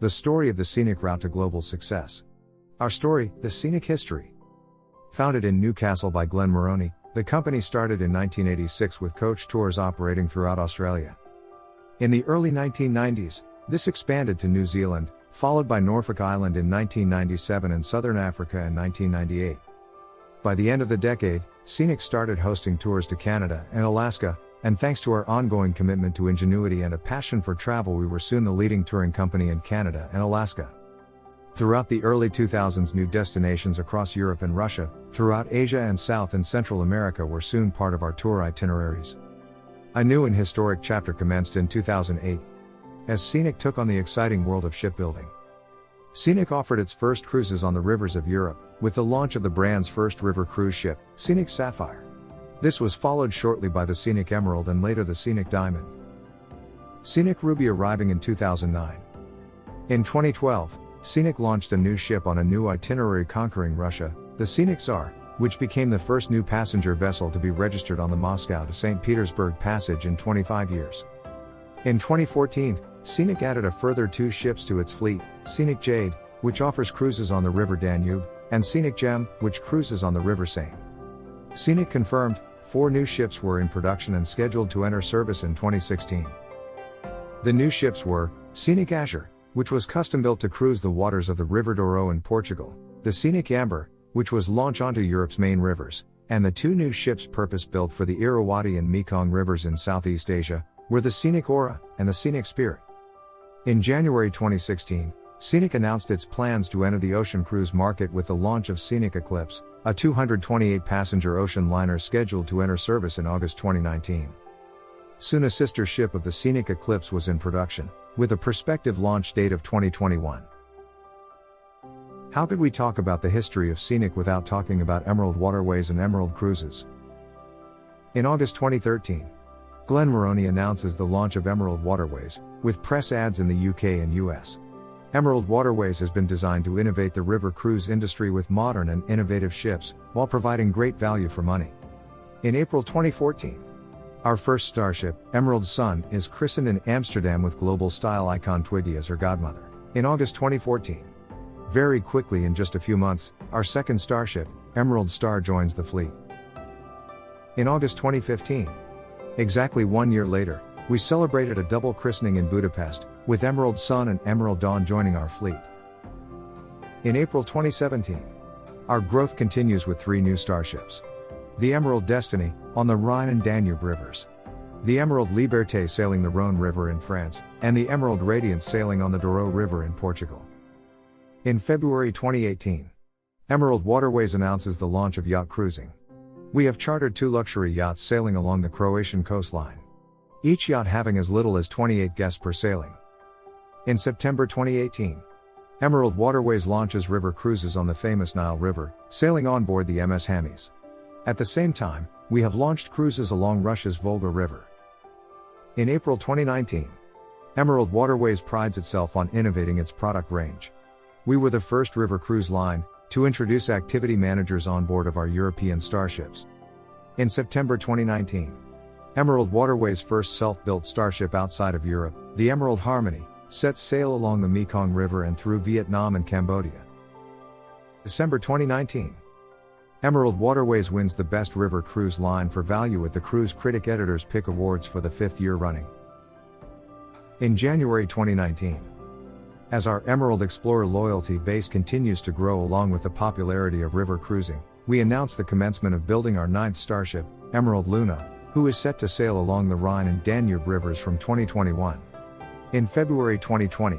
The story of the scenic route to global success. Our story, the Scenic History. Founded in Newcastle by Glenn Moroney, the company started in 1986 with coach tours operating throughout Australia. In the early 1990s, this expanded to New Zealand, followed by Norfolk Island in 1997 and Southern Africa in 1998. By the end of the decade, Scenic started hosting tours to Canada and Alaska, and thanks to our ongoing commitment to ingenuity and a passion for travel, we were soon the leading touring company in Canada and Alaska. Throughout the early 2000s, new destinations across Europe and Russia, throughout Asia and South and Central America were soon part of our tour itineraries. A new and historic chapter commenced in 2008, as Scenic took on the exciting world of shipbuilding. Scenic offered its first cruises on the rivers of Europe, with the launch of the brand's first river cruise ship, Scenic Sapphire. This was followed shortly by the Scenic Emerald and later the Scenic Diamond. Scenic Ruby arriving in 2009. In 2012, Scenic launched a new ship on a new itinerary conquering Russia, the Scenic Tsar, which became the first new passenger vessel to be registered on the Moscow to St. Petersburg passage in 25 years. In 2014, Scenic added a further 2 ships to its fleet, Scenic Jade, which offers cruises on the River Danube, and Scenic Gem, which cruises on the River Seine. Scenic confirmed, 4 new ships were in production and scheduled to enter service in 2016. The new ships were, Scenic Azure, which was custom-built to cruise the waters of the River Douro in Portugal, the Scenic Amber, which was launch onto Europe's main rivers, and the 2 new ships purpose-built for the Irrawaddy and Mekong rivers in Southeast Asia, were the Scenic Aura and the Scenic Spirit. In January 2016, Scenic announced its plans to enter the ocean cruise market with the launch of Scenic Eclipse, a 228-passenger ocean liner scheduled to enter service in August 2019. Soon a sister ship of the Scenic Eclipse was in production, with a prospective launch date of 2021. How could we talk about the history of Scenic without talking about Emerald Waterways and Emerald Cruises? In August 2013, Glenn Moroney announces the launch of Emerald Waterways, with press ads in the UK and US. Emerald Waterways has been designed to innovate the river cruise industry with modern and innovative ships, while providing great value for money. In April 2014, our first starship, Emerald Sun, is christened in Amsterdam with global style icon Twiggy as her godmother. In August 2014, very quickly in just a few months, our second starship, Emerald Star, joins the fleet. In August 2015, exactly 1 year later, we celebrated a double christening in Budapest, with Emerald Sun and Emerald Dawn joining our fleet. In April 2017, our growth continues with 3 new starships. The Emerald Destiny, on the Rhine and Danube rivers. The Emerald Liberté sailing the Rhône River in France, and the Emerald Radiance sailing on the Douro River in Portugal. In February 2018, Emerald Waterways announces the launch of yacht cruising. We have chartered 2 luxury yachts sailing along the Croatian coastline, each yacht having as little as 28 guests per sailing. In September 2018, Emerald Waterways launches river cruises on the famous Nile River, sailing on board the MS Hermes. At the same time, we have launched cruises along Russia's Volga River. In April 2019, Emerald Waterways prides itself on innovating its product range. We were the first river cruise line to introduce activity managers on board of our European starships. In September 2019, Emerald Waterways' first self-built starship outside of Europe, the Emerald Harmony, sets sail along the Mekong River and through Vietnam and Cambodia. December 2019, Emerald Waterways wins the Best River Cruise Line for Value at the Cruise Critic Editors' Pick Awards for the 5th year running. In January 2019, as our Emerald Explorer loyalty base continues to grow along with the popularity of river cruising, we announce the commencement of building our 9th starship, Emerald Luna, who is set to sail along the Rhine and Danube rivers from 2021. In February 2020,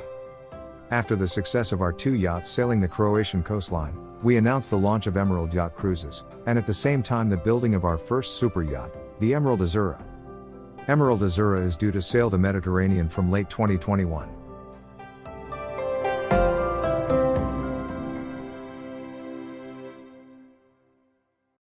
after the success of our 2 yachts sailing the Croatian coastline, we announced the launch of Emerald Yacht Cruises, and at the same time the building of our first super yacht, the Emerald Azura. Emerald Azura is due to sail the Mediterranean from late 2021.